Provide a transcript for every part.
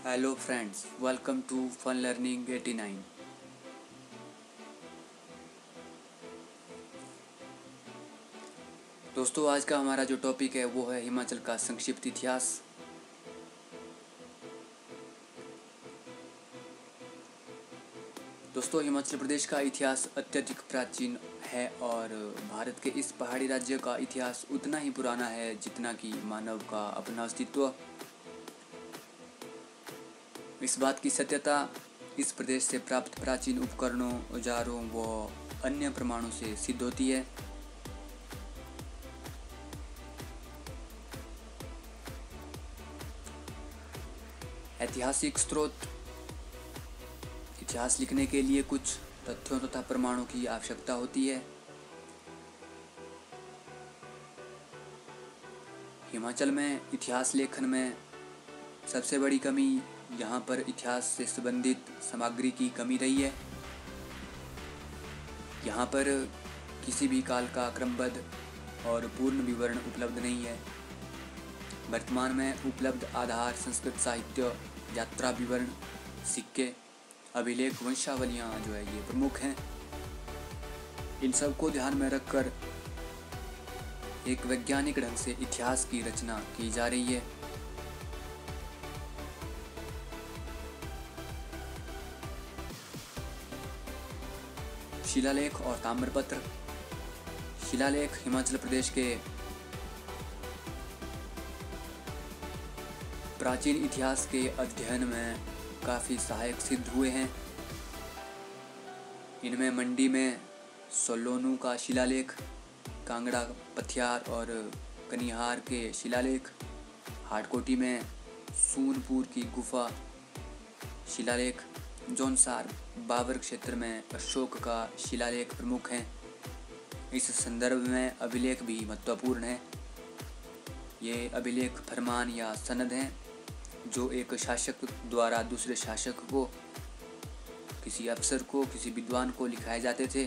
Hello friends, welcome to fun learning 89। दोस्तों, आज का हमारा जो टॉपिक है वो है हिमाचल का संक्षिप्त इतिहास। दोस्तों, हिमाचल प्रदेश का इतिहास अत्यधिक प्राचीन है और भारत के इस पहाड़ी राज्य का इतिहास उतना ही पुराना है जितना कि मानव का अपना अस्तित्व। इस बात की सत्यता इस प्रदेश से प्राप्त प्राचीन उपकरणों, औजारों व अन्य प्रमाणों से सिद्ध होती है। ऐतिहासिक स्रोत। इतिहास लिखने के लिए कुछ तथ्यों तथा प्रमाणों की आवश्यकता होती है। हिमाचल में इतिहास लेखन में सबसे बड़ी कमी यहाँ पर इतिहास से संबंधित सामग्री की कमी रही है। यहाँ पर किसी भी काल का क्रमबद्ध और पूर्ण विवरण उपलब्ध नहीं है। वर्तमान में उपलब्ध आधार संस्कृत साहित्य, यात्रा विवरण, सिक्के, अभिलेख, वंशावलियाँ जो है ये प्रमुख हैं। इन सब को ध्यान में रखकर एक वैज्ञानिक ढंग से इतिहास की रचना की जा रही है। शिलालेख और ताम्रपत्र। शिलालेख हिमाचल प्रदेश के प्राचीन इतिहास के अध्ययन में काफ़ी सहायक सिद्ध हुए हैं। इनमें मंडी में सोलोनू का शिलालेख, कांगड़ा, पथियार और कनिहार के शिलालेख, हाटकोटी में सूनपुर की गुफा शिलालेख, जौनसार बाबर क्षेत्र में अशोक का शिलालेख प्रमुख हैं। इस संदर्भ में अभिलेख भी महत्वपूर्ण है। ये अभिलेख फरमान या सनद हैं जो एक शासक द्वारा दूसरे शासक को, किसी अफसर को, किसी विद्वान को लिखाए जाते थे।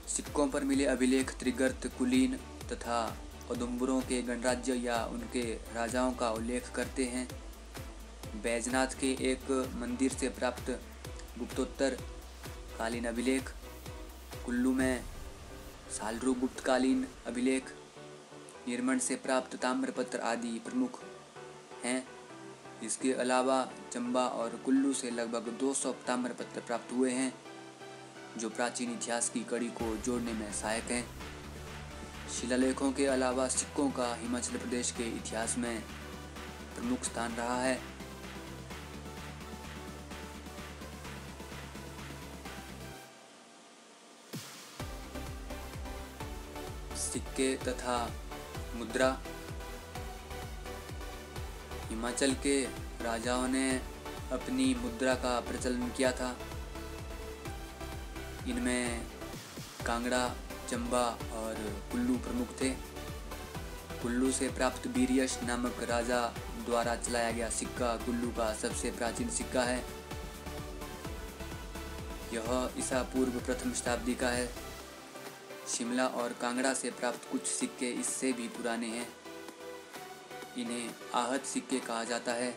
सिक्कों पर मिले अभिलेख त्रिगर्त, कुलीन तथा औदुंबरों के गणराज्य या उनके राजाओं का उल्लेख करते हैं। बैजनाथ के एक मंदिर से प्राप्त गुप्तोत्तर कालीन अभिलेख, कुल्लू में सालरू गुप्तकालीन अभिलेख, निर्मण से प्राप्त ताम्रपत्र आदि प्रमुख हैं। इसके अलावा चंबा और कुल्लू से लगभग 200 ताम्रपत्र प्राप्त हुए हैं जो प्राचीन इतिहास की कड़ी को जोड़ने में सहायक हैं। शिलालेखों के अलावा सिक्कों का हिमाचल प्रदेश के इतिहास में प्रमुख स्थान रहा है। सिक्के तथा मुद्रा। हिमाचल के राजाओं ने अपनी मुद्रा का प्रचलन किया था। इनमें कांगड़ा, चंबा और कुल्लू प्रमुख थे। कुल्लू से प्राप्त बीरियश नामक राजा द्वारा चलाया गया सिक्का कुल्लू का सबसे प्राचीन सिक्का है। यह ईसा पूर्व प्रथम शताब्दी का है। शिमला और कांगड़ा से प्राप्त कुछ सिक्के इससे भी पुराने हैं। इन्हें आहत सिक्के कहा जाता है।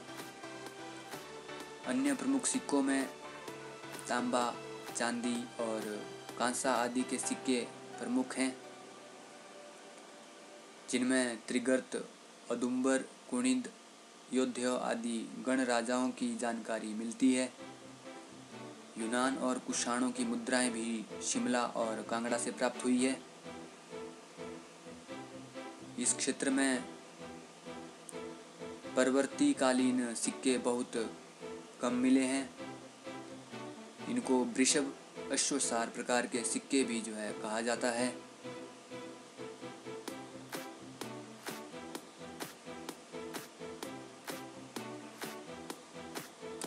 अन्य प्रमुख सिक्कों में तांबा, चांदी और कांसा आदि के सिक्के प्रमुख हैं, जिनमें त्रिगर्त, औदुंबर, कुणिद, योध्य आदि गण राजाओं की जानकारी मिलती है। यूनान और कुषाणों की मुद्राएं भी शिमला और कांगड़ा से प्राप्त हुई है। इस क्षेत्र में परवर्ती कालीन सिक्के बहुत कम मिले हैं। इनको वृषभ अश्वसार प्रकार के सिक्के भी जो है कहा जाता है।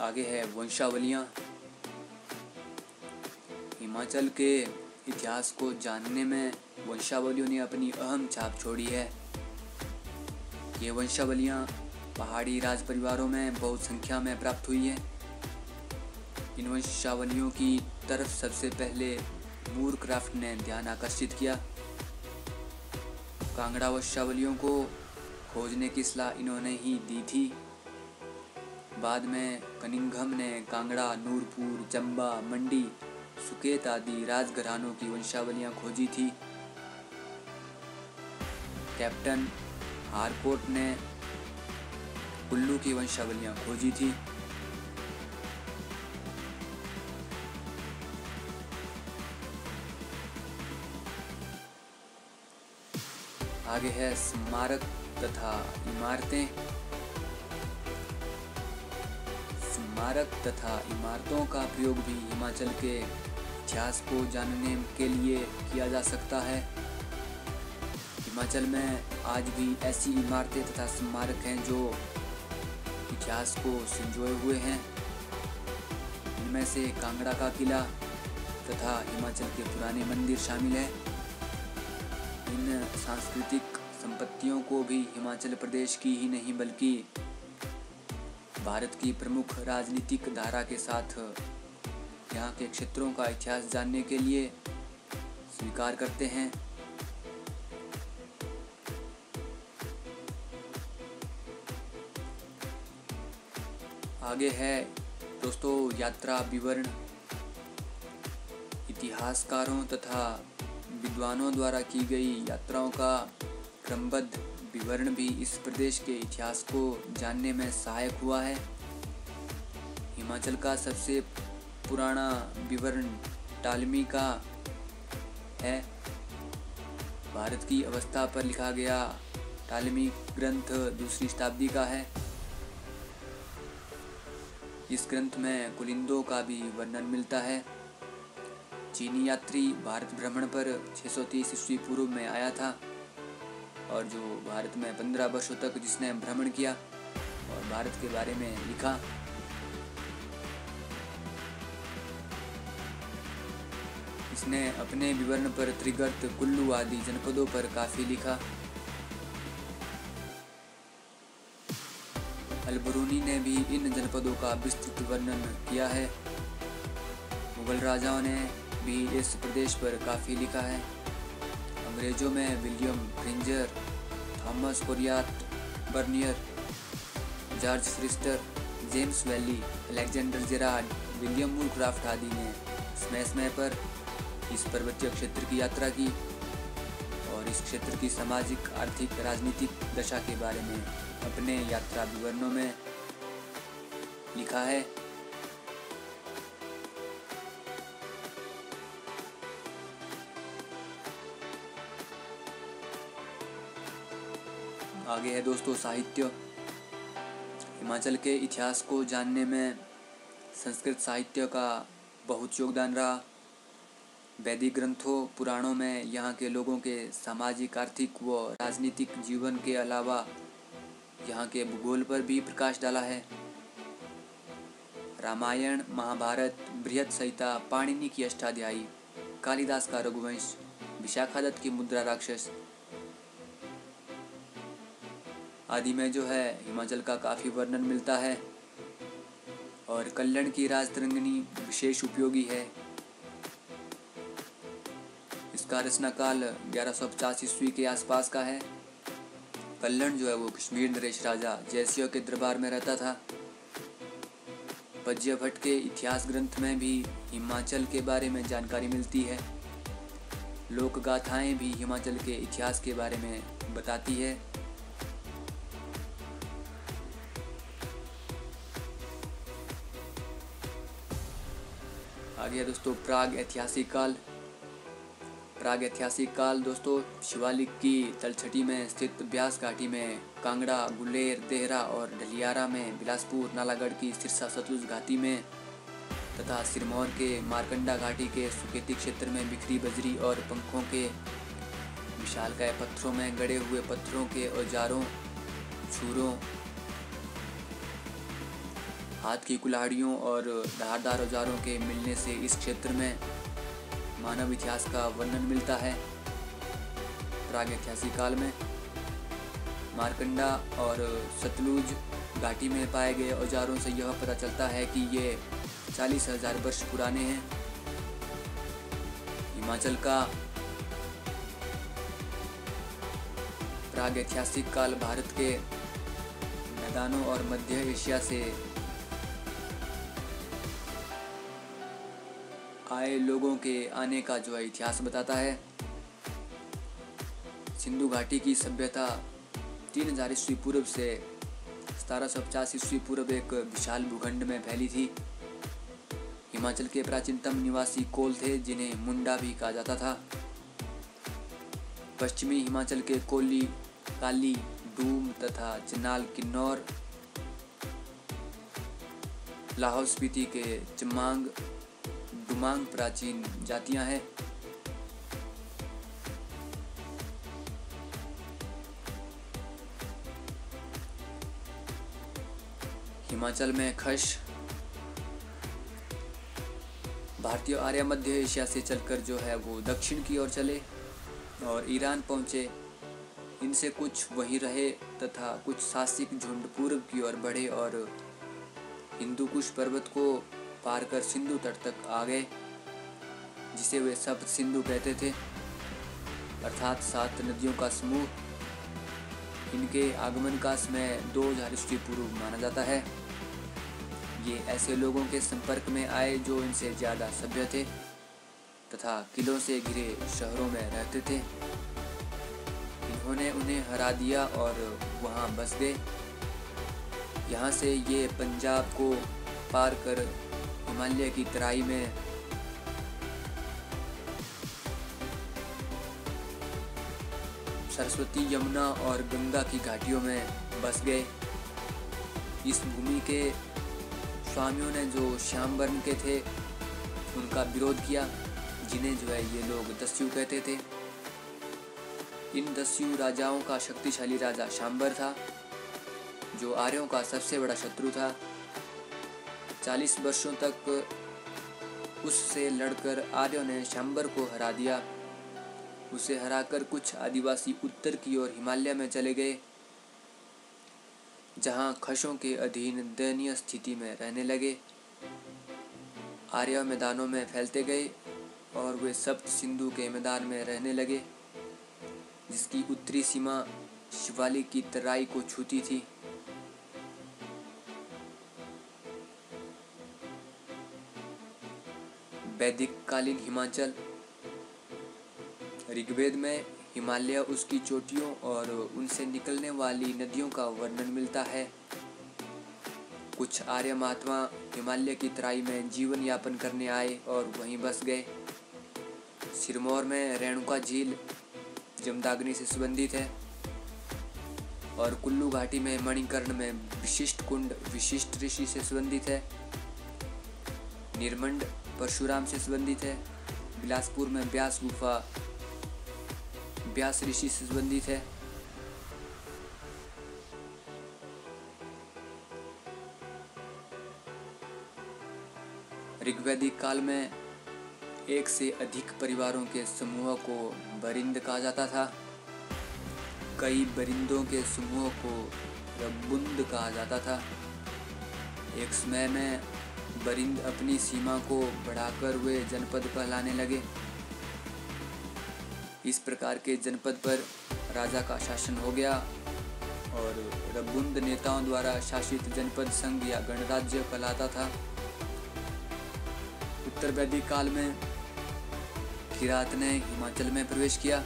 आगे है वंशावलियाँ। हिमाचल के इतिहास को जानने में वंशावलियों ने अपनी अहम छाप छोड़ी है। ये वंशावलियाँ पहाड़ी राज परिवारों में बहुत संख्या में प्राप्त हुई है। इन वंशावलियों की तरफ सबसे पहले मूरक्राफ्ट ने ध्यान आकर्षित किया। कांगड़ा वंशावलियों को खोजने की सलाह इन्होंने ही दी थी। बाद में कनिंघम ने कांगड़ा, नूरपुर, चंबा, मंडी, सुकेत आदि राजघरानों की वंशावलियां खोजी थी। कैप्टन हारकोर्ट ने कुल्लू की वंशावलियां खोजी थी। आगे है स्मारक तथा इमारतें। स्मारक तथा इमारतों का प्रयोग भी हिमाचल के इतिहास को जानने के लिए किया जा सकता है। हिमाचल में आज भी ऐसी इमारतें तथा स्मारक हैं जो इतिहास को संजोए हुए हैं। इनमें से कांगड़ा का किला तथा हिमाचल के पुराने मंदिर शामिल हैं। इन सांस्कृतिक संपत्तियों को भी हिमाचल प्रदेश की ही नहीं बल्कि भारत की प्रमुख राजनीतिक धारा के साथ यहाँ के क्षेत्रों का इतिहास जानने के लिए स्वीकार करते हैं। आगे है दोस्तों यात्रा विवरण। इतिहासकारों तथा विद्वानों द्वारा की गई यात्राओं का क्रमबद्ध विवरण भी इस प्रदेश के इतिहास को जानने में सहायक हुआ है। हिमाचल का सबसे पुराना विवरण टालमी का है। भारत की अवस्था पर लिखा गया टालमी ग्रंथ 2री शताब्दी का है। इस ग्रंथ में कुलिंदों का भी वर्णन मिलता है। चीनी यात्री भारत भ्रमण पर 630 ईस्वी पूर्व में आया था और जो भारत में 15 वर्षों तक जिसने भ्रमण किया और भारत के बारे में लिखा। इसने अपने विवरण पर त्रिगर्त, कुल्लू आदि जनपदों पर काफी लिखा। अल-बरूनी ने भी इन जनपदों का विस्तृत वर्णन किया है। मुगल राजाओं ने भी इस प्रदेश पर काफी लिखा है। अंग्रेजों में William Fringer, Thomas Coryat Bernier, George Forster, James Wally, Alexander Gerard, William Moorcroft आदि ने समय समय पर इस पर्वतीय क्षेत्र की यात्रा की और इस क्षेत्र की सामाजिक, आर्थिक, राजनीतिक दशा के बारे में अपने यात्रा विवरणों में लिखा है। आगे है दोस्तों साहित्य। हिमाचल के इतिहास को जानने में संस्कृत साहित्य का बहुत योगदान रहा। वैदिक ग्रंथों, पुराणों में यहाँ के लोगों के सामाजिक, आर्थिक व राजनीतिक जीवन के अलावा यहाँ के भूगोल पर भी प्रकाश डाला है। रामायण, महाभारत, बृहद संहिता, पाणिनि की अष्टाध्यायी, कालिदास का रघुवंश, विशाखादत्त की मुद्रा राक्षस आदि में जो है हिमाचल का काफ़ी वर्णन मिलता है। और कल्लण की राजतरंगिणी विशेष उपयोगी है। इसका रचना काल 1150 ईस्वी के आसपास का है। कल्लण जो है वो कश्मीर नरेश राजा जयसिंह के दरबार में रहता था। पज्य भट्ट के इतिहास ग्रंथ में भी हिमाचल के बारे में जानकारी मिलती है। लोक गाथाएं भी हिमाचल के इतिहास के बारे में बताती है। आगे दोस्तों प्राग ऐतिहासिक काल। प्राग ऐतिहासिक काल दोस्तों शिवालिक की तलछटी में स्थित ब्यास घाटी में कांगड़ा, गुलेर, देहरा और ढलियारा में बिलासपुर, नालागढ़ की सिरसा सतलुज घाटी में तथा सिरमौर के मारकंडा घाटी के सुकेती क्षेत्र में बिखरी बजरी और पंखों के विशालकाय पत्थरों में गड़े हुए पत्थरों के औजारों, छुरों, हाथ की कुल्हाड़ियों और धारदार औजारों के मिलने से इस क्षेत्र में मानव इतिहास का वर्णन मिलता है। प्राग ऐतिहासिक काल में मारकंडा और सतलुज घाटी में पाए गए औजारों से यह पता चलता है कि ये 40,000 वर्ष पुराने हैं। हिमाचल का प्राग ऐतिहासिक काल भारत के मैदानों और मध्य एशिया से आए लोगों के आने का जो है इतिहास बताता है। सिंधु घाटी की सभ्यता 3000 ईस्वी पूर्व से 1750 ईस्वी पूर्व एक विशाल भूखंड में फैली थी। हिमाचल के प्राचीनतम निवासी कोल थे, जिन्हें मुंडा भी कहा जाता था। पश्चिमी हिमाचल के कोली, काली, डूम तथा चिनाल, किन्नौर, लाहौल स्पीति के चमांग, दुमांग प्राचीन जातियां हैं। हिमाचल में खश भारतीय आर्य मध्य एशिया से चलकर जो है वो दक्षिण की ओर चले और ईरान पहुँचे। इनसे कुछ वहीं रहे तथा कुछ शासिक झुंड पूर्व की ओर बढ़े और हिंदू कुश पर्वत को पार कर सिंधु तट तक आ गए, जिसे वे सप्त सिंधु कहते थे, अर्थात 7 नदियों का समूह। इनके आगमन का समय 2000 ईस्वी पूर्व माना जाता है। ये ऐसे लोगों के संपर्क में आए जो इनसे ज़्यादा सभ्य थे तथा किलों से घिरे शहरों में रहते थे। इन्होंने उन्हें हरा दिया और वहाँ बस गए। यहाँ से ये पंजाब को पार कर हिमालय की तराई में सरस्वती, यमुना और गंगा की घाटियों में बस गए। इस भूमि के स्वामियों ने जो श्याम वर्ण के थे उनका विरोध किया, जिन्हें जो है ये लोग दस्यु कहते थे। इन दस्यु राजाओं का शक्तिशाली राजा शांबर था, जो आर्यों का सबसे बड़ा शत्रु था। 40 वर्षों तक उससे लड़कर आर्यों ने शांबर को हरा दिया। उसे हराकर कुछ आदिवासी उत्तर की ओर हिमालय में चले गए, जहां खशों के अधीन दयनीय स्थिति में रहने लगे। आर्य मैदानों में फैलते गए और वे सप्त सिंधु के मैदान में रहने लगे, जिसकी उत्तरी सीमा शिवालिक की तराई को छूती थी। वैदिक कालीन हिमाचल। ऋग्वेद में हिमालय, उसकी चोटियों और उनसे निकलने वाली नदियों का वर्णन मिलता है। कुछ आर्य महात्मा हिमालय की तराई में जीवन यापन करने आए और वहीं बस गए। सिरमौर में रेणुका झील जमदाग्नि से संबंधित है और कुल्लू घाटी में मणिकर्ण में विशिष्ट कुंड विशिष्ट ऋषि से संबंधित है। निर्मंड परशुराम से संबंधित है। बिलासपुर में ब्यास गुफा व्यास ऋषि से संबंधित है। ऋग्वैदिक काल में एक से अधिक परिवारों के समूह को बरिंद कहा जाता था। कई बरिंदों के समूह को रबुंद कहा जाता था। एक समय में बरिंद अपनी सीमा को बढ़ाकर वे जनपद कहलाने लगे। इस प्रकार के जनपद पर राजा का शासन हो गया और रबुंद नेताओं द्वारा शासित जनपद संघ या गणराज्य कहलाता था। उत्तर वैदिक काल में किरात ने हिमाचल में प्रवेश किया।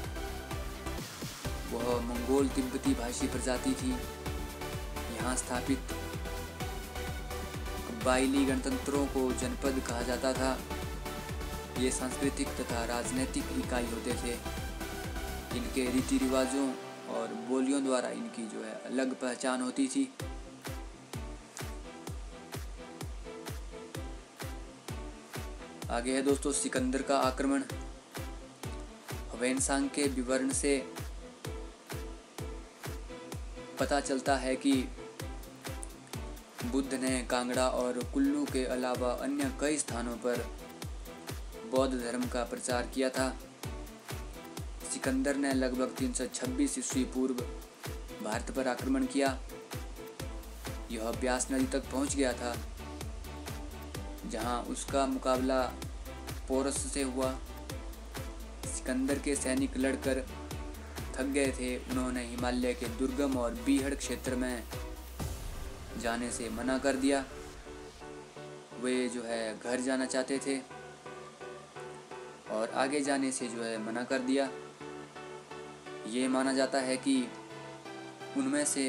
वह मंगोल तिब्बती भाषी प्रजाति थी। यहाँ स्थापित कबायली गणतंत्रों को जनपद कहा जाता था। ये सांस्कृतिक तथा राजनीतिक इकाई होते थे। इनके रीति रिवाजों और बोलियों द्वारा इनकी जो है अलग पहचान होती थी। आगे है दोस्तों सिकंदर का आक्रमण। ह्वेनसांग के विवरण से पता चलता है कि बुद्ध ने कांगड़ा और कुल्लू के अलावा अन्य कई स्थानों पर बौद्ध धर्म का प्रचार किया था। सिकंदर ने लगभग 326 ईस्वी पूर्व भारत पर आक्रमण किया। यह ब्यास नदी तक पहुंच गया था, जहां उसका मुकाबला पोरस से हुआ। सिकंदर के सैनिक लड़कर थक गए थे। उन्होंने हिमालय के दुर्गम और बीहड़ क्षेत्र में जाने से मना कर दिया। वे जो है घर जाना चाहते थे। और आगे जाने से जो है मना कर दिया। ये माना जाता है कि उनमें से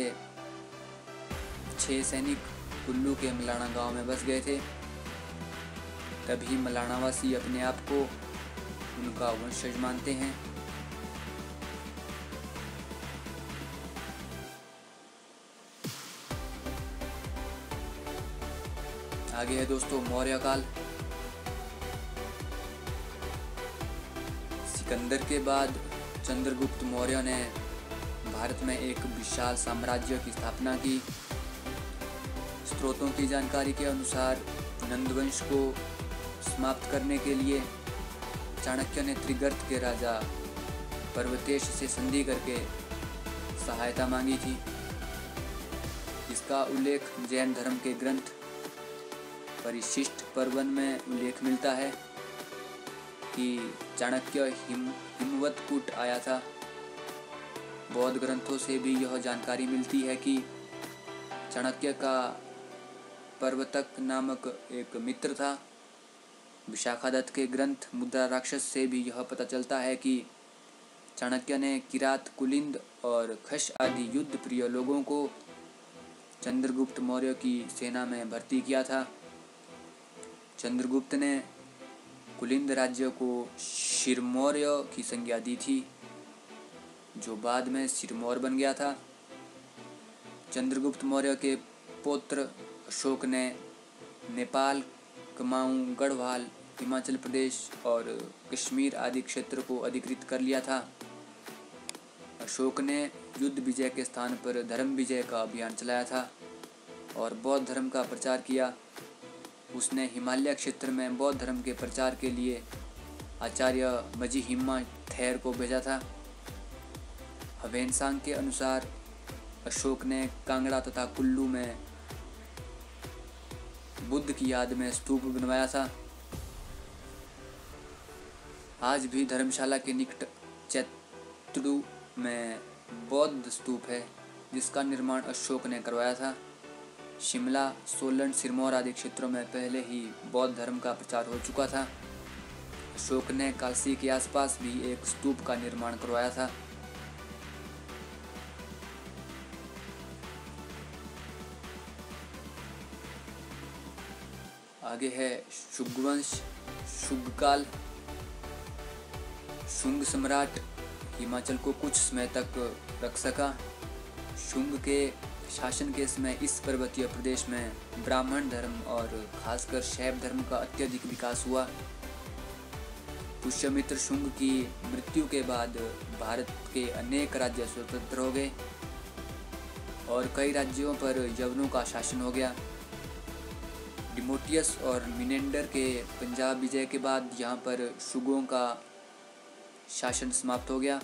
6 सैनिक कुल्लू के मलाना गांव में बस गए थे। तभी मलानावासी अपने आप को उनका वंशज मानते हैं। आगे है दोस्तों मौर्य काल। सिकंदर के बाद चंद्रगुप्त मौर्य ने भारत में एक विशाल साम्राज्य की स्थापना की। स्रोतों की जानकारी के अनुसार नंदवंश को समाप्त करने के लिए चाणक्य ने त्रिगर्त के राजा पर्वतेश से संधि करके सहायता मांगी थी। इसका उल्लेख जैन धर्म के ग्रंथ परिशिष्ट पर्वन में उल्लेख मिलता है कि चाणक्य हिमवतकूट आया था। बौद्ध ग्रंथों से भी यह जानकारी मिलती है कि चाणक्य का पर्वतक नामक एक मित्र था। विशाखादत्त के ग्रंथ मुद्रा राक्षस से भी यह पता चलता है कि चाणक्य ने किरात, कुलिंद और खश आदि युद्ध प्रिय लोगों को चंद्रगुप्त मौर्य की सेना में भर्ती किया था। चंद्रगुप्त ने कुलिंद राज्य को शिरमौर्य की संज्ञा दी थी, जो बाद में सिरमौर बन गया था। चंद्रगुप्त मौर्य के पौत्र अशोक ने नेपाल, कुमाऊं, गढ़वाल, हिमाचल प्रदेश और कश्मीर आदि क्षेत्र को अधिकृत कर लिया था। अशोक ने युद्ध विजय के स्थान पर धर्म विजय का अभियान चलाया था और बौद्ध धर्म का प्रचार किया। उसने हिमालय क्षेत्र में बौद्ध धर्म के प्रचार के लिए आचार्य मजीहिम्मा थेर को भेजा था। हवेनसांग के अनुसार अशोक ने कांगड़ा तथा कुल्लू में बुद्ध की याद में स्तूप बनवाया था। आज भी धर्मशाला के निकट चैत्तुडू में बौद्ध स्तूप है, जिसका निर्माण अशोक ने करवाया था। शिमला, सोलन, सिरमौर आदि क्षेत्रों में पहले ही बौद्ध धर्म का प्रचार हो चुका था। अशोक ने काशी के आसपास भी एक स्तूप का निर्माण करवाया था। आगे है शुंग वंश, शुंग काल। शुंग सम्राट हिमाचल को कुछ समय तक रख सका। शुंग के शासन के समय इस पर्वतीय प्रदेश में ब्राह्मण धर्म और खासकर शैव धर्म का अत्यधिक विकास हुआ। पुष्यमित्र शुंग की मृत्यु के बाद भारत के अनेक राज्य स्वतंत्र हो गए और कई राज्यों पर यवनों का शासन हो गया। डिमोटियस और मिनेंडर के पंजाब विजय के बाद यहाँ पर शुंगों का शासन समाप्त हो गया।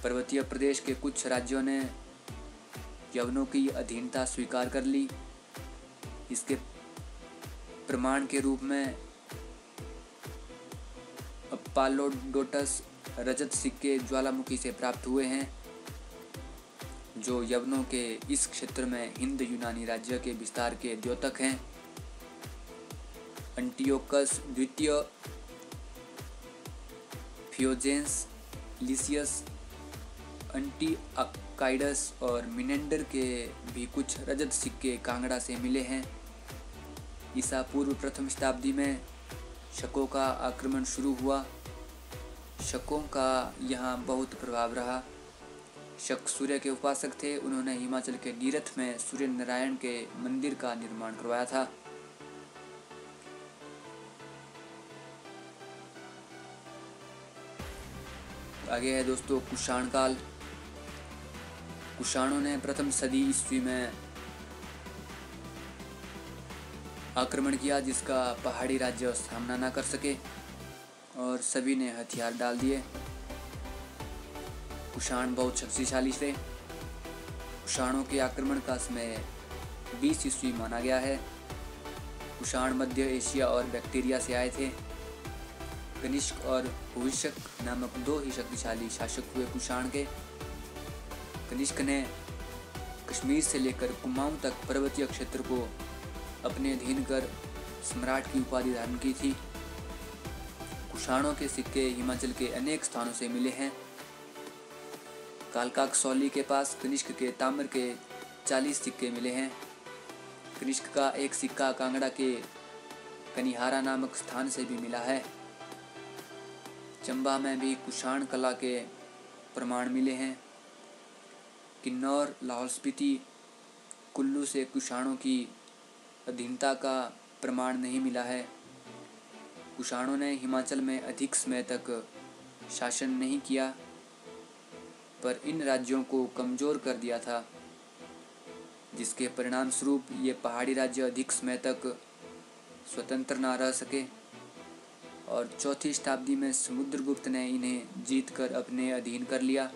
पर्वतीय प्रदेश के कुछ राज्यों ने यवनों की अधीनता स्वीकार कर ली। इसके प्रमाण के रूप में अप्पालोडोटस रजत सिक्के ज्वालामुखी से प्राप्त हुए हैं, जो यवनों के इस क्षेत्र में हिंद यूनानी राज्य के विस्तार के द्योतक हैं। एंटियोकस द्वितीय, फियोजेंस, लिसियस, एंटीअक्काइडस और मिनेंडर के भी कुछ रजत सिक्के कांगड़ा से मिले हैं। ईसा पूर्व प्रथम शताब्दी में शकों का आक्रमण शुरू हुआ। शकों का यहाँ बहुत प्रभाव रहा। शक सूर्य के उपासक थे। उन्होंने हिमाचल के नीरथ में सूर्य नारायण के मंदिर का निर्माण करवाया था। आगे है दोस्तों कुषाण काल। कुषाणों ने प्रथम सदी ईस्वी में आक्रमण किया, जिसका पहाड़ी राज्य सामना न कर सके और सभी ने हथियार डाल दिए। कुषाण बहुत शक्तिशाली थे। कुषाणों के आक्रमण का समय 20 ईस्वी माना गया है। कुषाण मध्य एशिया और बैक्टीरिया से आए थे। कनिष्क और हुइशक नामक 2 ही शक्तिशाली शासक हुए कुषाण के। कनिष्क ने कश्मीर से लेकर कुमाऊं तक पर्वतीय क्षेत्र को अपने अधीन कर सम्राट की उपाधि धारण की थी। कुषाणों के सिक्के हिमाचल के अनेक स्थानों से मिले हैं। कालका कसौली के पास कनिष्क के ताम्र के 40 सिक्के मिले हैं। कनिष्क का एक सिक्का कांगड़ा के कनिहारा नामक स्थान से भी मिला है। चंबा में भी कुषाण कला के प्रमाण मिले हैं। किन्नौर, लाहौल स्पीति, कुल्लू से कुषाणों की अधीनता का प्रमाण नहीं मिला है। कुषाणों ने हिमाचल में अधिक समय तक शासन नहीं किया, पर इन राज्यों को कमजोर कर दिया था, जिसके परिणाम स्वरूप ये पहाड़ी राज्य अधिक समय तक स्वतंत्र न रह सके और 4वीं शताब्दी में समुद्रगुप्त ने इन्हें जीतकर अपने अधीन कर लिया।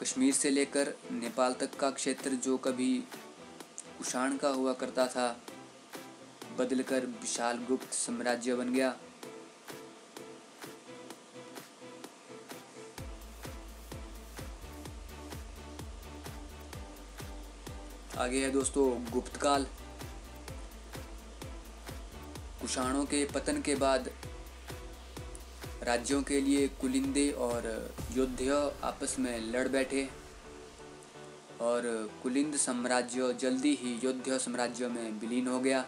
कश्मीर से लेकर नेपाल तक का क्षेत्र जो कभी कुषाण का हुआ करता था, बदलकर विशाल गुप्त साम्राज्य बन गया। आगे है दोस्तों गुप्त काल। कुषाणों के पतन के बाद राज्यों के लिए कुलिंदे और योध्य आपस में लड़ बैठे और कुलिंद साम्राज्य जल्दी ही योध्य साम्राज्य में विलीन हो गया।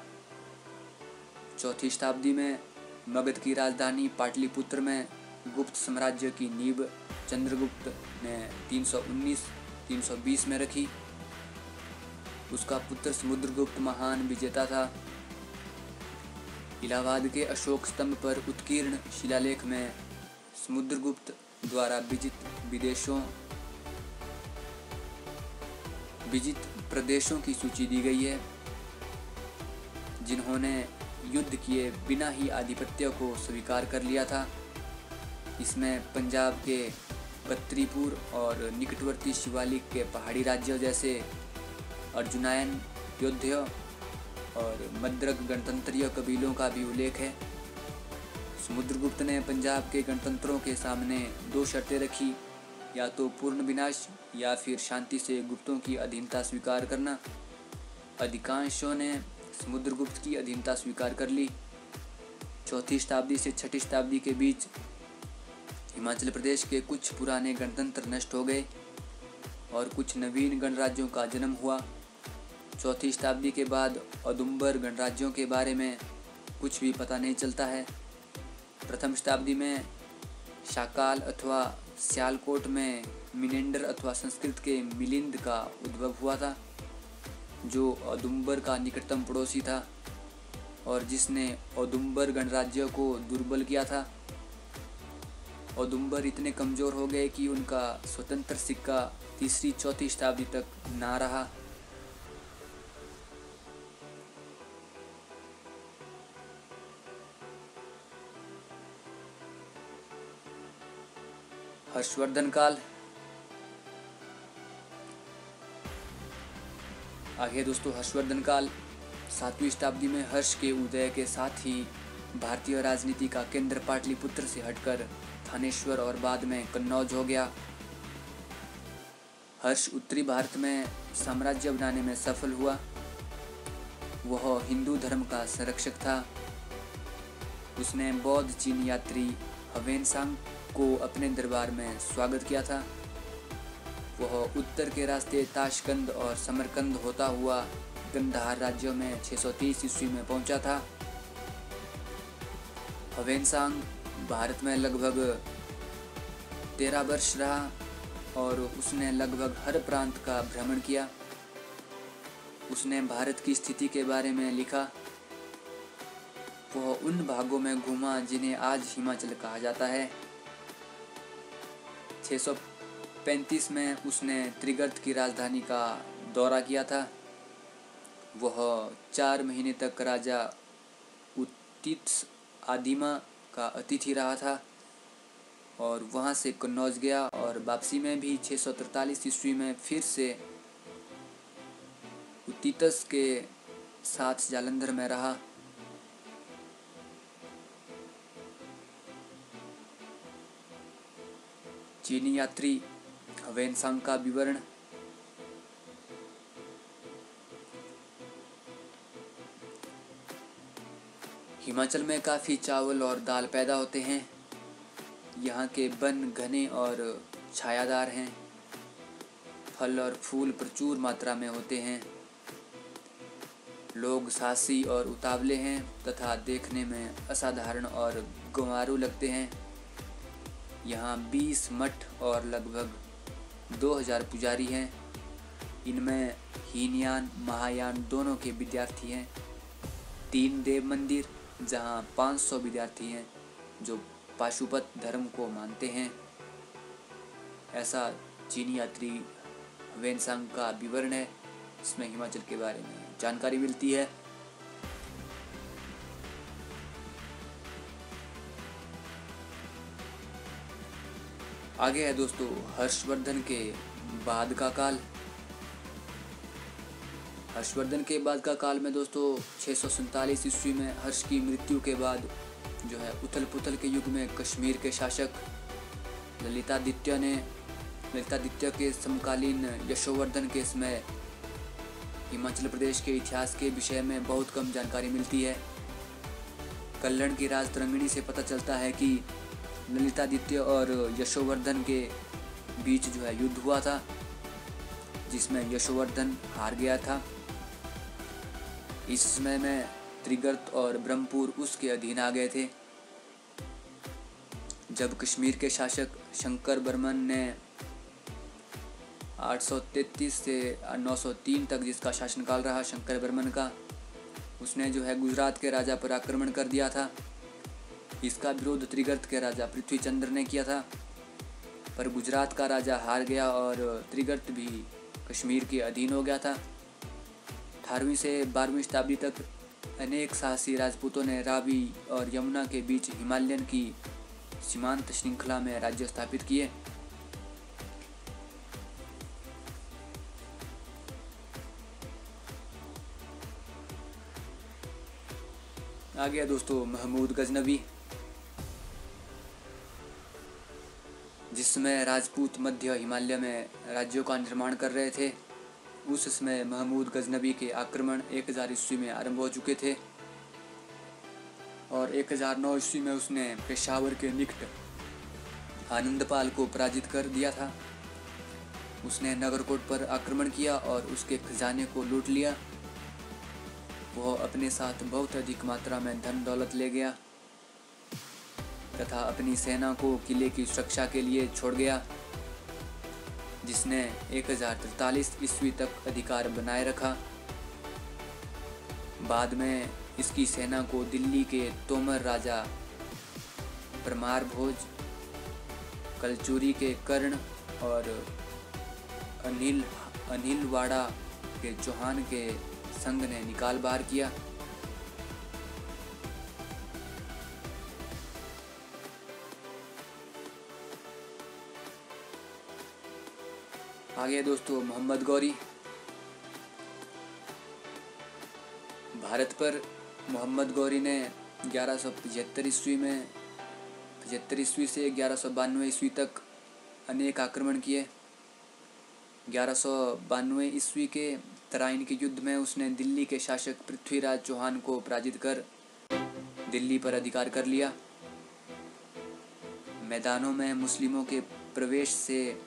4वीं शताब्दी में मगध की राजधानी पाटलिपुत्र में गुप्त साम्राज्य की नींव चंद्रगुप्त ने 319-320 में रखी। उसका पुत्र समुद्रगुप्त महान विजेता था। इलाहाबाद के अशोक स्तंभ पर उत्कीर्ण शिलालेख में समुद्रगुप्त द्वारा विजित प्रदेशों की सूची दी गई है, जिन्होंने युद्ध किए बिना ही आधिपत्य को स्वीकार कर लिया था। इसमें पंजाब के बत्रीपुर और निकटवर्ती शिवालिक के पहाड़ी राज्यों जैसे अर्जुनायन, योध्य और मद्रक गणतंत्रीय कबीलों का भी उल्लेख है। समुद्रगुप्त ने पंजाब के गणतंत्रों के सामने 2 शर्तें रखी, या तो पूर्ण विनाश या फिर शांति से गुप्तों की अधीनता स्वीकार करना। अधिकांशों ने समुद्रगुप्त की अधीनता स्वीकार कर ली। 4वीं शताब्दी से 6वीं शताब्दी के बीच हिमाचल प्रदेश के कुछ पुराने गणतंत्र नष्ट हो गए और कुछ नवीन गणराज्यों का जन्म हुआ। 4वीं शताब्दी के बाद औदुंबर गणराज्यों के बारे में कुछ भी पता नहीं चलता है। प्रथम शताब्दी में शाकाल अथवा सियालकोट में मिनेंडर अथवा संस्कृत के मिलिंद का उद्भव हुआ था, जो औदुंबर का निकटतम पड़ोसी था और जिसने औदुंबर गणराज्य को दुर्बल किया था। औदुंबर इतने कमज़ोर हो गए कि उनका स्वतंत्र सिक्का 3री-4वीं शताब्दी तक ना रहा। हर्षवर्धन काल। आगे दोस्तों हर्षवर्धन काल 7वीं शताब्दी में हर्ष के उदय के साथ ही भारतीय राजनीति का केंद्र पाटलिपुत्र से हटकर थानेश्वर और बाद में कन्नौज हो गया। हर्ष उत्तरी भारत में साम्राज्य बनाने में सफल हुआ। वह हिंदू धर्म का संरक्षक था। उसने बौद्ध चीन यात्री ह्वेनसांग को अपने दरबार में स्वागत किया था। वह उत्तर के रास्ते ताशकंद और समरकंद होता हुआ गंधार राज्यों में 630 ईस्वी में पहुंचा था। ह्वेनसांग भारत में लगभग 13 वर्ष रहा और उसने लगभग हर प्रांत का भ्रमण किया। उसने भारत की स्थिति के बारे में लिखा। वह उन भागों में घूमा जिन्हें आज हिमाचल कहा जाता है। 635 में उसने त्रिगर्त की राजधानी का दौरा किया था। वह 4 महीने तक राजा उत्तिस आदिमा का अतिथि रहा था और वहां से कन्नौज गया और वापसी में भी 643 ईस्वी में फिर से उत्तिस के साथ जालंधर में रहा। चीनी यात्री ह्वेनसांग का विवरण। हिमाचल में काफ़ी चावल और दाल पैदा होते हैं। यहाँ के वन घने और छायादार हैं। फल और फूल प्रचुर मात्रा में होते हैं। लोग साहसी और उतावले हैं तथा देखने में असाधारण और गंवारू लगते हैं। यहाँ 20 मठ और लगभग 2000 पुजारी हैं। इनमें हीनयान महायान दोनों के विद्यार्थी हैं। 3 देव मंदिर जहाँ 500 विद्यार्थी हैं जो पाशुपत धर्म को मानते हैं। ऐसा चीनी यात्री ह्वेनसांग का विवरण है, इसमें हिमाचल के बारे में जानकारी मिलती है। आगे है दोस्तों हर्षवर्धन के बाद का काल। हर्षवर्धन के बाद का काल में दोस्तों 647 ईस्वी में हर्ष की मृत्यु के बाद जो है उथल पुथल के युग में कश्मीर के शासक ललितादित्य के समकालीन यशोवर्धन के समय हिमाचल प्रदेश के इतिहास के विषय में बहुत कम जानकारी मिलती है। कल्लण की राज तरंगिणी से पता चलता है कि ललितादित्य और यशोवर्धन के बीच जो है युद्ध हुआ था, जिसमें यशोवर्धन हार गया था। इस समय में त्रिगर्त और ब्रह्मपुर उसके अधीन आ गए थे। जब कश्मीर के शासक शंकर बर्मन ने 833 से 903 तक जिसका शासनकाल रहा शंकर बर्मन का, उसने जो है गुजरात के राजा पर आक्रमण कर दिया था। इसका विरोध त्रिगर्त के राजा पृथ्वीचंद्र ने किया था, पर गुजरात का राजा हार गया और त्रिगर्त भी कश्मीर के अधीन हो गया था। 18वीं से 12वीं शताब्दी तक अनेक साहसी राजपूतों ने रावी और यमुना के बीच हिमालयन की सीमांत श्रृंखला में राज्य स्थापित किए। आगे दोस्तों महमूद गजनवी, जिसमें राजपूत मध्य हिमालय में राज्यों का निर्माण कर रहे थे। उस समय महमूद गजनवी के आक्रमण 1000 ईस्वी में आरंभ हो चुके थे और 1009 ईस्वी में उसने पेशावर के निकट आनंदपाल को पराजित कर दिया था। उसने नगरकोट पर आक्रमण किया और उसके खजाने को लूट लिया। वह अपने साथ बहुत अधिक मात्रा में धन दौलत ले गया तथा अपनी सेना को किले की सुरक्षा के लिए छोड़ गया, जिसने 1043 ईस्वी तक अधिकार बनाए रखा। बाद में इसकी सेना को दिल्ली के तोमर राजा परमार भोज, कलचुरी के कर्ण और अनिलवाड़ा के चौहान के संघ ने निकाल बाहर किया। आगे दोस्तों मोहम्मद गौरी। भारत पर मोहम्मद गौरी ने 1175 ईस्वी में 75 ईस्वी से 1192 ईस्वी तक अनेक आक्रमण किए। 1192 ईस्वी के तराइन के युद्ध में उसने दिल्ली के शासक पृथ्वीराज चौहान को पराजित कर दिल्ली पर अधिकार कर लिया। मैदानों में मुस्लिमों के प्रवेश से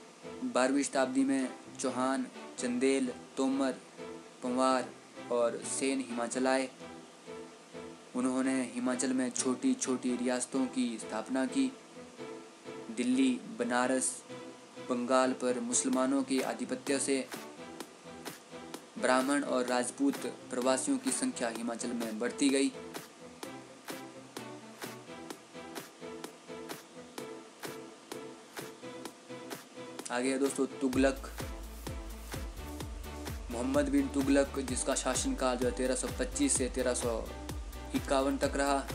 12वीं शताब्दी में चौहान, चंदेल, तोमर, पंवार और सेन हिमाचल आए। उन्होंने हिमाचल में छोटी छोटी रियासतों की स्थापना की। दिल्ली, बनारस, बंगाल पर मुसलमानों के आधिपत्य से ब्राह्मण और राजपूत प्रवासियों की संख्या हिमाचल में बढ़ती गई। आगे है दोस्तों तुगलक। मोहम्मद बिन तुगलक, जिसका शासनकाल जो 1325 से 1351 तक रहा।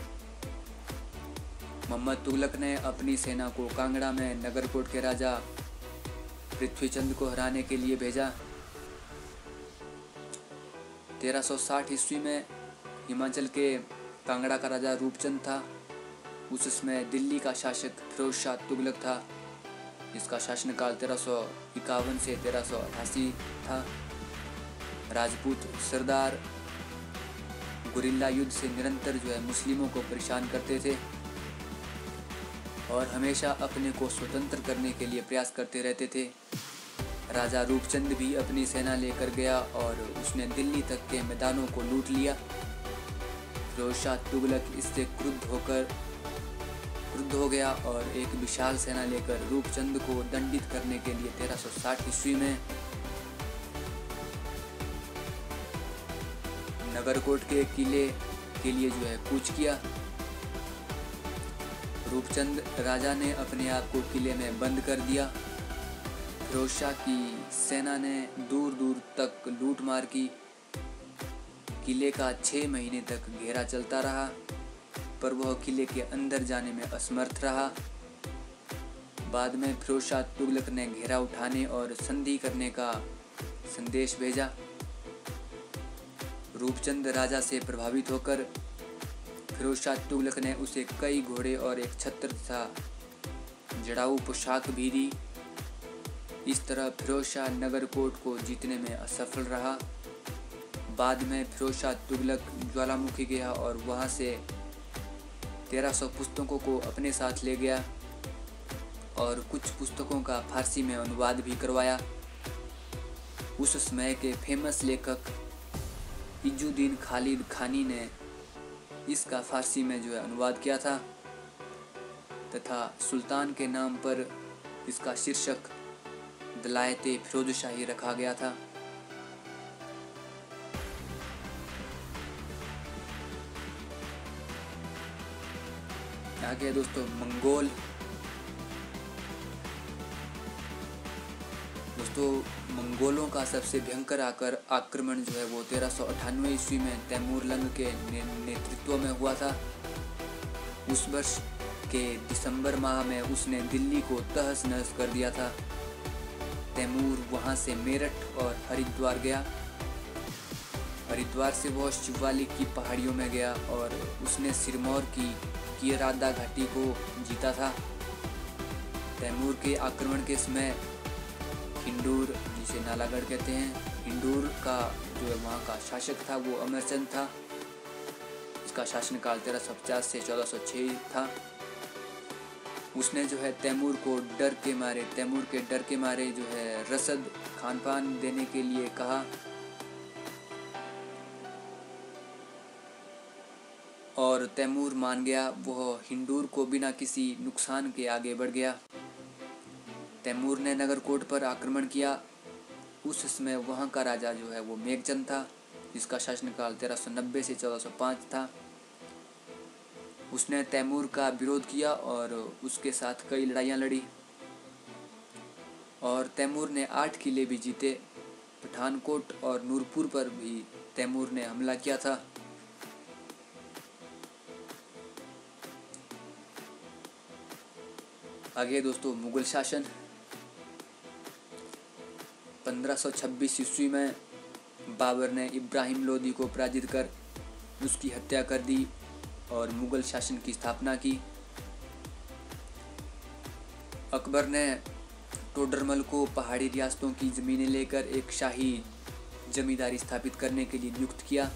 मोहम्मद तुगलक ने अपनी सेना को कांगड़ा में नगरकोट के राजा पृथ्वीचंद को हराने के लिए भेजा। 1360 ईस्वी में हिमाचल के कांगड़ा का राजा रूपचंद था। उस समय दिल्ली का शासक फिरोज शाह तुगलक था, जिसका शासनकाल 1351 से 1388 था। राजपूत सरदार गुरिल्ला युद्ध से निरंतर जो है मुस्लिमों को परेशान करते थे और हमेशा अपने को स्वतंत्र करने के लिए प्रयास करते रहते थे। राजा रूपचंद भी अपनी सेना लेकर गया और उसने दिल्ली तक के मैदानों को लूट लिया। फिरोज शाह तुगलक इससे क्रुद्ध हो गया और एक विशाल सेना लेकर रूपचंद को दंडित करने के लिए 1360 ईस्वी में नगरकोट के किले के लिए जो है कूच किया। रूपचंद राजा ने अपने आप को किले में बंद कर दिया। फिरोज शाह की सेना ने दूर दूर तक लूट मार की। किले का 6 महीने तक घेरा चलता रहा, पर वह किले के अंदर जाने में असमर्थ रहा। बाद में फिरोज शाह तुगलक ने घेरा उठाने और संधि करने का संदेश भेजा। रूपचंद राजा से प्रभावित होकर फिरोज शाह तुगलक ने उसे कई घोड़े और एक छत्र तथा जड़ाऊ पोशाक भी दी। इस तरह फिरोज शाह नगरकोट को जीतने में असफल रहा। बाद में फिरोज शाह तुगलक ज्वालामुखी गया और वहां से 1300 पुस्तकों को अपने साथ ले गया और कुछ पुस्तकों का फारसी में अनुवाद भी करवाया। उस समय के फेमस लेखक इजुद्दीन खालिद खानी ने इसका फारसी में जो है अनुवाद किया था तथा सुल्तान के नाम पर इसका शीर्षक दलायते फिरोजशाही रखा गया था। आगे दोस्तों मंगोल। दोस्तों मंगोलों का सबसे भयंकर आक्रमण जो है वो 1398 ईस्वी में तैमूर लंग के नेतृत्व में हुआ था। उस वर्ष के दिसंबर माह में उसने दिल्ली को तहस नहस कर दिया था। तैमूर वहां से मेरठ और हरिद्वार गया। हरिद्वार से वह शिवालिक की पहाड़ियों में गया और उसने सिरमौर की कीरादा घाटी को जीता था। तैमूर के आक्रमण के समय हिंदूर, जिसे नालागढ़ कहते हैं, हिंदूर का जो है वहाँ का शासक था वो अमरचंद था। इसका शासनकाल 1350 से 1406 था। उसने जो है तैमूर के डर के मारे जो है रसद खान पान देने के लिए कहा और तैमूर मान गया। वह हिंदूर को बिना किसी नुकसान के आगे बढ़ गया। तैमूर ने नगरकोट पर आक्रमण किया। उस समय वहां का राजा जो है वो मेघचंद था, जिसका शासनकाल 1390 से 1405 था। उसने तैमूर का विरोध किया और उसके साथ कई लड़ाइयाँ लड़ी और तैमूर ने 8 किले भी जीते। पठानकोट और नूरपुर पर भी तैमूर ने हमला किया था। आगे दोस्तों मुगल शासन। 1526 ईस्वी में बाबर ने इब्राहिम लोदी को पराजित कर उसकी हत्या कर दी और मुगल शासन की स्थापना की। अकबर ने टोडरमल को पहाड़ी रियासतों की ज़मीनें लेकर एक शाही जमींदारी स्थापित करने के लिए नियुक्त किया।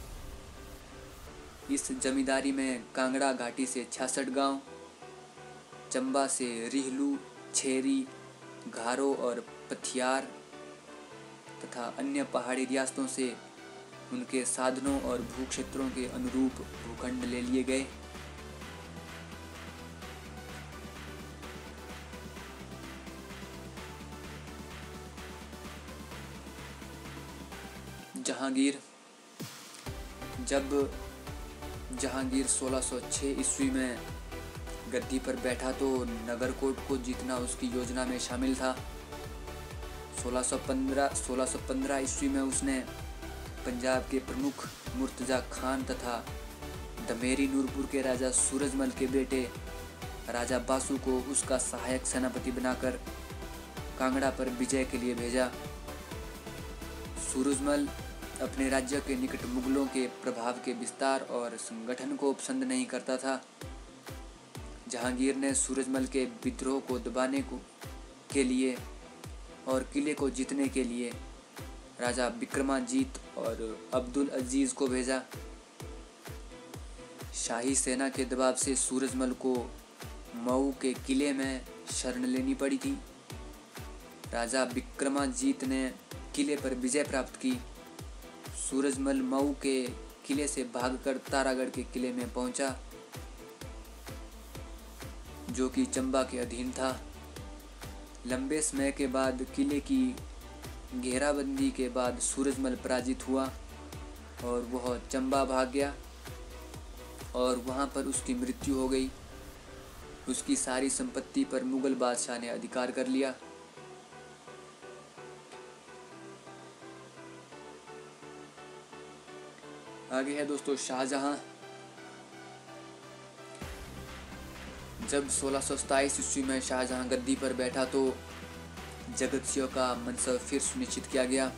इस जमींदारी में कांगड़ा घाटी से 66 गांव, चंबा से रिहलू, छेरी, घारो और पथियार तथा अन्य पहाड़ी रियासतों से उनके साधनों और भूक्षेत्रों के अनुरूप भूखंड ले लिए गए। जहांगीर। जब जहांगीर 1606 ईस्वी में गद्दी पर बैठा तो नगरकोट को जीतना उसकी योजना में शामिल था। 1615 ईस्वी में उसने पंजाब के प्रमुख मुर्तजा खान तथा दमेरी नूरपुर के राजा सूरजमल के बेटे राजा बासु को उसका सहायक सेनापति बनाकर कांगड़ा पर विजय के लिए भेजा। सूरजमल अपने राज्य के निकट मुगलों के प्रभाव के विस्तार और संगठन को पसंद नहीं करता था। जहांगीर ने सूरजमल के विद्रोह को दबाने के लिए और किले को जीतने के लिए राजा विक्रमाजीत और अब्दुल अजीज को भेजा। शाही सेना के दबाव से सूरजमल को मऊ के किले में शरण लेनी पड़ी थी। राजा विक्रमाजीत ने किले पर विजय प्राप्त की। सूरजमल मऊ के किले से भागकर तारागढ़ के किले में पहुंचा, जो कि चंबा के अधीन था। लंबे समय के बाद किले की घेराबंदी के बाद सूरजमल पराजित हुआ और वह चंबा भाग गया और वहां पर उसकी मृत्यु हो गई। उसकी सारी संपत्ति पर मुगल बादशाह ने अधिकार कर लिया। आगे है दोस्तों शाहजहां। जब 1627 ईस्वी में शाहजहां गद्दी पर बैठा तो जगत सिंह का मनसब फिर सुनिश्चित किया गया।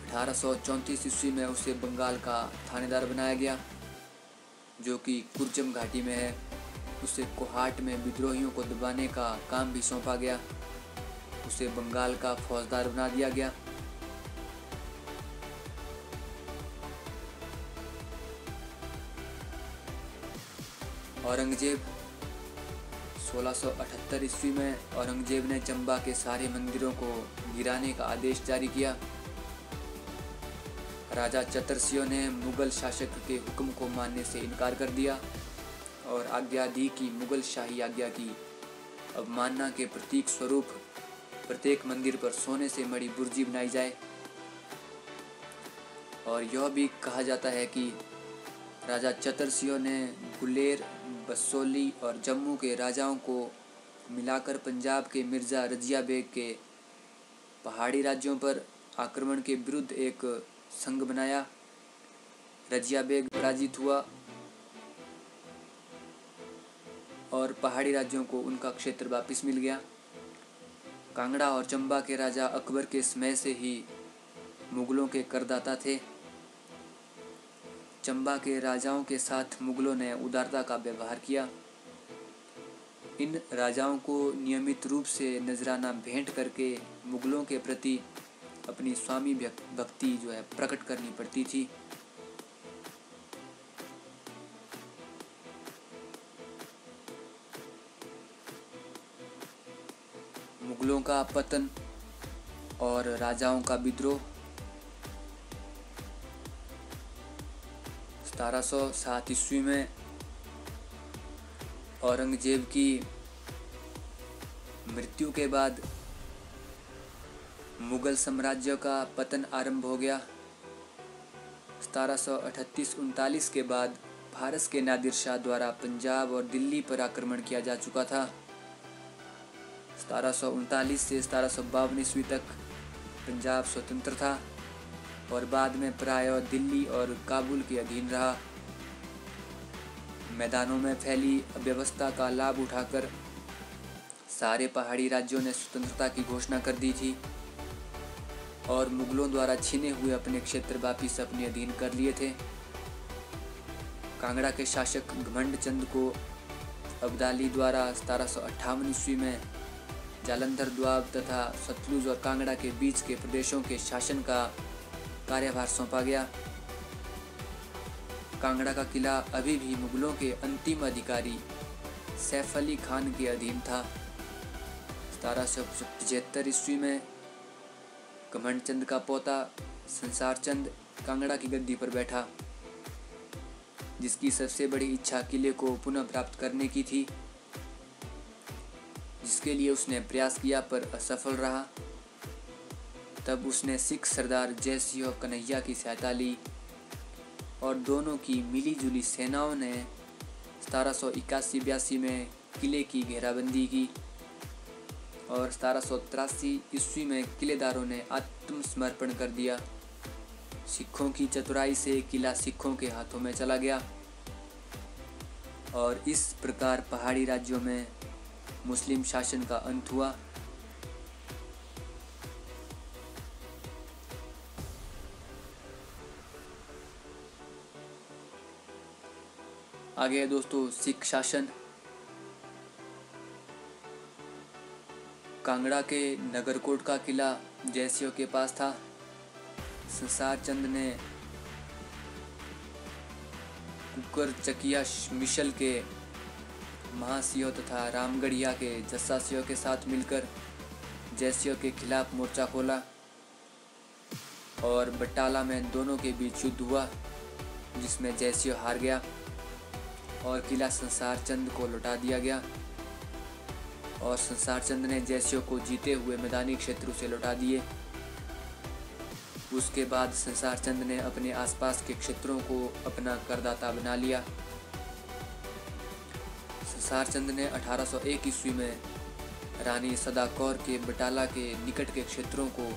1834 ईस्वी में उसे बंगाल का थानेदार बनाया गया, जो कि कुर्जम घाटी में है। उसे कोहाट में विद्रोहियों को दबाने का काम भी सौंपा गया। उसे बंगाल का फौजदार बना दिया गया। औरंगजेब। 1678 ईस्वी में औरंगजेब ने चंबा के सारे मंदिरों को गिराने का आदेश जारी किया। राजा चतरसिंह ने मुगल शासक के हुक्म को मानने से इनकार कर दिया और आज्ञा दी कि मुगल शाही आज्ञा की अवमानना के प्रतीक स्वरूप प्रत्येक मंदिर पर सोने से मढ़ी बुर्जी बनाई जाए। और यह भी कहा जाता है कि राजा चतरसिंह ने गुलेर, बसोली और जम्मू के राजाओं को मिलाकर पंजाब के मिर्जा रजिया बेग के पहाड़ी राज्यों पर आक्रमण के विरुद्ध एक संघ बनाया। रजिया बेग पराजित हुआ और पहाड़ी राज्यों को उनका क्षेत्र वापस मिल गया। कांगड़ा और चंबा के राजा अकबर के समय से ही मुगलों के करदाता थे। चंबा के राजाओं के साथ मुगलों ने उदारता का व्यवहार किया। इन राजाओं को नियमित रूप से नजराना भेंट करके मुगलों के प्रति अपनी स्वामी भक्ति जो है प्रकट करनी पड़ती थी। मुगलों का पतन और राजाओं का विद्रोह। 1707 ईस्वी में औरंगजेब की मृत्यु के बाद मुगल साम्राज्य का पतन आरंभ हो गया। 1738-39 के बाद फारस के नादिर शाह द्वारा पंजाब और दिल्ली पर आक्रमण किया जा चुका था। 1739 से 1752 ईस्वी तक पंजाब स्वतंत्र था और बाद में प्रायः दिल्ली और काबुल के अधीन रहा। मैदानों में फैली अव्यवस्था का लाभ उठाकर सारे पहाड़ी राज्यों ने स्वतंत्रता की घोषणा कर दी थी और मुगलों द्वारा छीने हुए अपने क्षेत्र वापिस अपने अधीन कर लिए थे। कांगड़ा के शासक घमंड चंद को अब्दाली द्वारा 1758 ईस्वी में जालंधर द्वाब तथा सतलुज और कांगड़ा के बीच के प्रदेशों के शासन का कार्यभार सौंपा गया। कांगड़ा का किला अभी भी मुगलों के अंतिम अधिकारी सैफ अली खान के अधीन था। 1775 ईस्वी में घमंड चंद का पोता संसार चंद कांगड़ा की गद्दी पर बैठा, जिसकी सबसे बड़ी इच्छा किले को पुनः प्राप्त करने की थी, जिसके लिए उसने प्रयास किया पर असफल रहा। तब उसने सिख सरदार जय सिंह कन्हैया की सहायता ली और दोनों की मिलीजुली सेनाओं ने 1781-82 में किले की घेराबंदी की और 1783 ईस्वी में किलेदारों ने आत्मसमर्पण कर दिया। सिखों की चतुराई से किला सिखों के हाथों में चला गया और इस प्रकार पहाड़ी राज्यों में मुस्लिम शासन का अंत हुआ। आगे है दोस्तों सिख शासन। कांगड़ा के नगरकोट का किला जयसिंह के पास था। संसार चंद ने कुकर चकिया मिशल के महासियों तथा रामगढ़िया के जस्सासियों के साथ मिलकर जैसियों के खिलाफ मोर्चा खोला और बटाला में दोनों के बीच युद्ध हुआ, जिसमें जैसियों हार गया और किला संसार चंद को लौटा दिया गया और संसार चंद ने जैसियों को जीते हुए मैदानी क्षेत्रों से लौटा दिए। उसके बाद संसार चंद ने अपने आसपास के क्षेत्रों को अपना करदाता बना लिया। संसार चंद ने 1801 ईस्वी में रानी सदा कौर के बटाला के निकट के क्षेत्रों को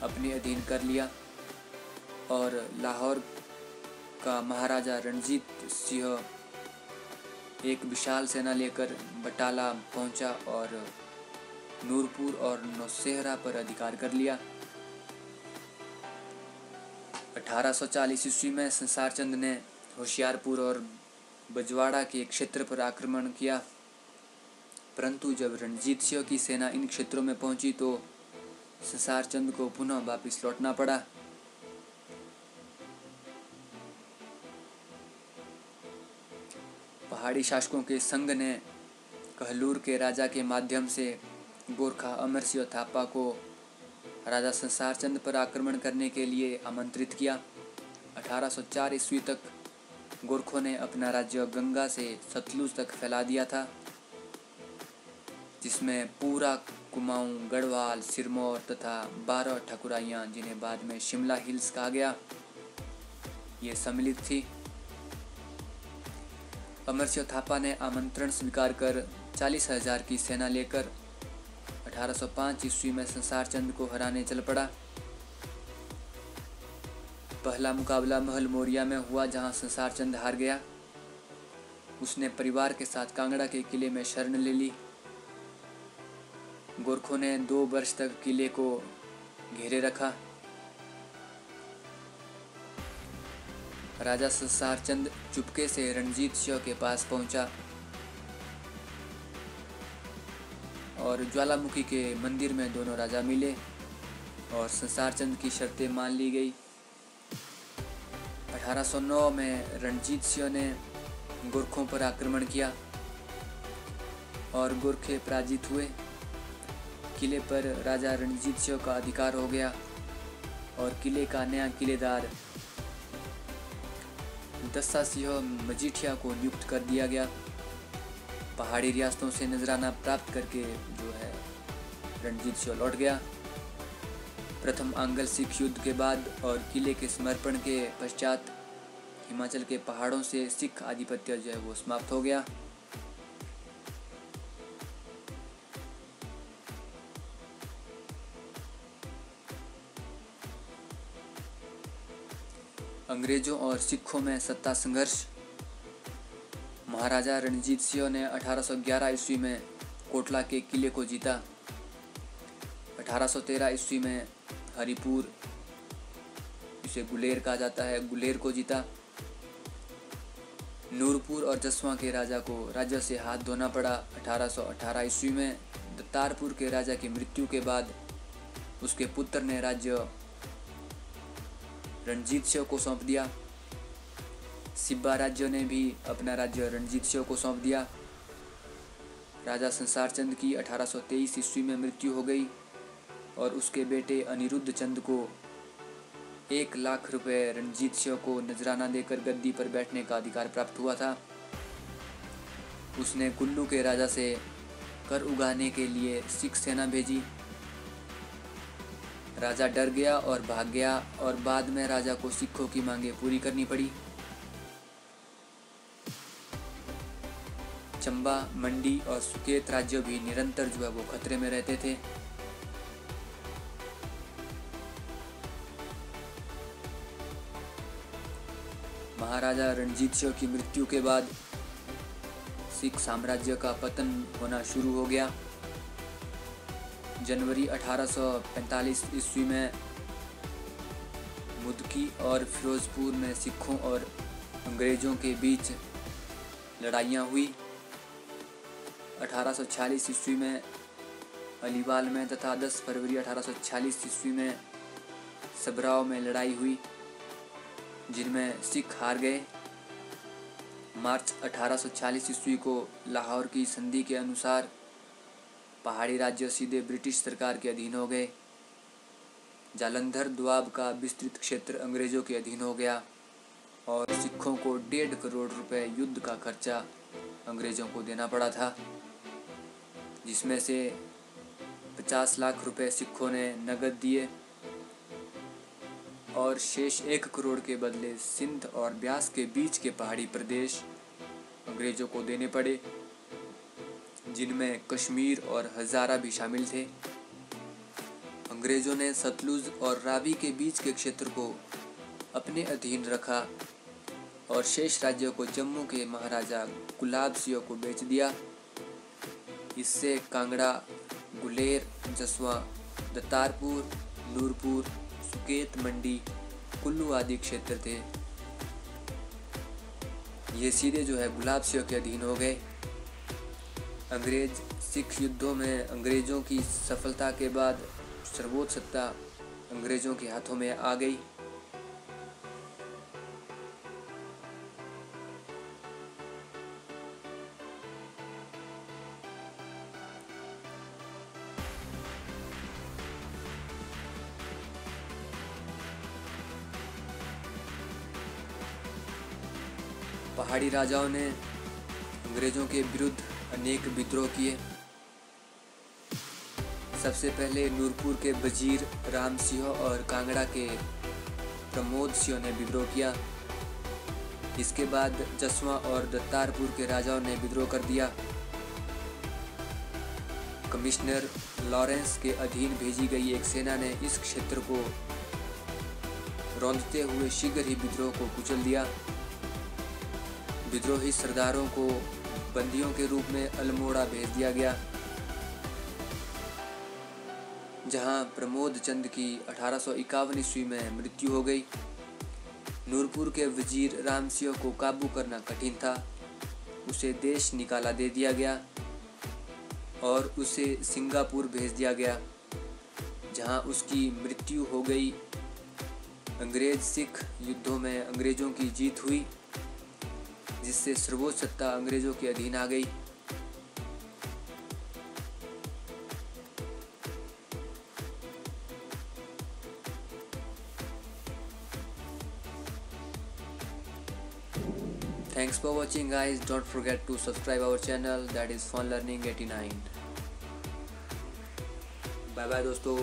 अपने अधीन कर लिया और लाहौर का महाराजा रणजीत सिंह एक विशाल सेना लेकर बटाला पहुंचा और नूरपुर और नौशेहरा पर अधिकार कर लिया। 1840 ईस्वी में संसार चंद ने होशियारपुर और बजवाड़ा के क्षेत्र पर आक्रमण किया, परंतु जब रणजीत सिंह की सेना इन क्षेत्रों में पहुंची तो संसार चंद को पुनः वापस लौटना पड़ा। पहाड़ी शासकों के संघ ने कहलूर के राजा के माध्यम से गोरखा अमर सिंह थापा को राजा संसार चंद पर आक्रमण करने के लिए आमंत्रित किया। 1804 ईस्वी तक गोरखों ने अपना राज्य गंगा से सतलुज तक फैला दिया था, जिसमें पूरा कुमाऊं, गढ़वाल, सिरमौर तथा 12 ठकुराइयाँ, जिन्हें बाद में शिमला हिल्स कहा गया, ये सम्मिलित थी। अमर सिंह थापा ने आमंत्रण स्वीकार कर 40,000 की सेना लेकर 1805 ईस्वी में संसार चंद को हराने चल पड़ा। पहला मुकाबला महल मोरिया में हुआ, जहां संसार चंद हार गया। उसने परिवार के साथ कांगड़ा के किले में शरण ले ली। गोरखों ने 2 वर्ष तक किले को घेरे रखा। राजा संसार चंद चुपके से रणजीत सिंह के पास पहुंचा और ज्वालामुखी के मंदिर में दोनों राजा मिले और संसार चंद की शर्तें मान ली गई। 1809 में रणजीत सिंह ने गोरखों पर आक्रमण किया और गोरखे पराजित हुए। किले पर राजा रणजीत सिंह का अधिकार हो गया और किले का नया किलेदार दस्सा सिंह मजीठिया को नियुक्त कर दिया गया। पहाड़ी रियासतों से नजराना प्राप्त करके जो है रणजीत सिंह लौट गया। प्रथम आंग्ल सिख युद्ध के बाद और किले के समर्पण के पश्चात हिमाचल के पहाड़ों से सिख आधिपत्य जो है वो समाप्त हो गया। अंग्रेजों और सिखों में सत्ता संघर्ष। महाराजा रणजीत सिंह ने 1811 ईस्वी में कोटला के किले को जीता। 1813 ईस्वी में हरिपुर, इसे गुलेर कहा जाता है, गुलेर को जीता। नूरपुर और जसवां के राजा को राज्य से हाथ धोना पड़ा। 1818 ईस्वी में दत्तारपुर के राजा की मृत्यु के बाद उसके पुत्र ने राज्य रणजीत सिंह को सौंप दिया। सिब्बा राज्य ने भी अपना राज्य रणजीत सिंह को सौंप दिया। राजा संसार चंद की 1823 ईस्वी में मृत्यु हो गई और उसके बेटे अनिरुद्ध चंद को 1 लाख रुपए रणजीत सिंह को नजराना देकर गद्दी पर बैठने का अधिकार प्राप्त हुआ था। उसने कुल्लू के राजा से कर उगाने के लिए सिख सेना भेजी। राजा डर गया और भाग गया और बाद में राजा को सिखों की मांगें पूरी करनी पड़ी। चंबा, मंडी और सुकेत राज्य भी निरंतर जो है वो खतरे में रहते थे। महाराजा रणजीत सिंह की मृत्यु के बाद सिख साम्राज्य का पतन होना शुरू हो गया। जनवरी 1845 ईस्वी में मुदकी और फिरोजपुर में सिखों और अंग्रेजों के बीच लड़ाइयाँ हुई। 1846 ईस्वी में अलीवाल में तथा 10 फरवरी 1846 ईस्वी में सबराव में लड़ाई हुई, जिनमें सिख हार गए मार्च 1840 ईस्वी को लाहौर की संधि के अनुसार पहाड़ी राज्य सीधे ब्रिटिश सरकार के अधीन हो गए। जालंधर दोआब का विस्तृत क्षेत्र अंग्रेज़ों के अधीन हो गया और सिखों को 1.5 करोड़ रुपए युद्ध का खर्चा अंग्रेज़ों को देना पड़ा था, जिसमें से 50 लाख रुपए सिखों ने नकद दिए और शेष 1 करोड़ के बदले सिंध और ब्यास के बीच के पहाड़ी प्रदेश अंग्रेज़ों को देने पड़े, जिनमें कश्मीर और हज़ारा भी शामिल थे। अंग्रेज़ों ने सतलुज और रावी के बीच के क्षेत्र को अपने अधीन रखा और शेष राज्यों को जम्मू के महाराजा गुलाब सिंह को बेच दिया। इससे कांगड़ा, गुलेर, जसवां, दत्तारपुर, नूरपुर, सुकेत मंडी, कुल्लू आदि क्षेत्र थे, ये सीधे गुलाब सिंह के अधीन हो गए। अंग्रेज सिख युद्धों में अंग्रेज़ों की सफलता के बाद सर्वोच्च सत्ता अंग्रेज़ों के हाथों में आ गई। पहाड़ी राजाओं ने अंग्रेज़ों के विरुद्ध अनेक विद्रोह किए। सबसे पहले नूरपुर के वजीर राम सिंह और कांगड़ा के प्रमोद सिंह ने विद्रोह किया। इसके बाद जसवां और दत्तारपुर के राजाओं ने विद्रोह कर दिया। कमिश्नर लॉरेंस के अधीन भेजी गई एक सेना ने इस क्षेत्र को रौंदते हुए शीघ्र ही विद्रोह को कुचल दिया। विद्रोही सरदारों को बंदियों के रूप में अल्मोड़ा भेज दिया गया, जहां प्रमोद चंद की 1851 ईस्वी में मृत्यु हो गई। नूरपुर के वजीर राम सिंह को काबू करना कठिन था, उसे देश निकाला दे दिया गया और उसे सिंगापुर भेज दिया गया, जहां उसकी मृत्यु हो गई। अंग्रेज सिख युद्धों में अंग्रेज़ों की जीत हुई, जिससे सर्वोच्च सत्ता अंग्रेज़ों के अधीन आ गई। Thanks for watching guys. Don't forget to subscribe our channel, that is Fun Learning 89. Bye bye दोस्तों।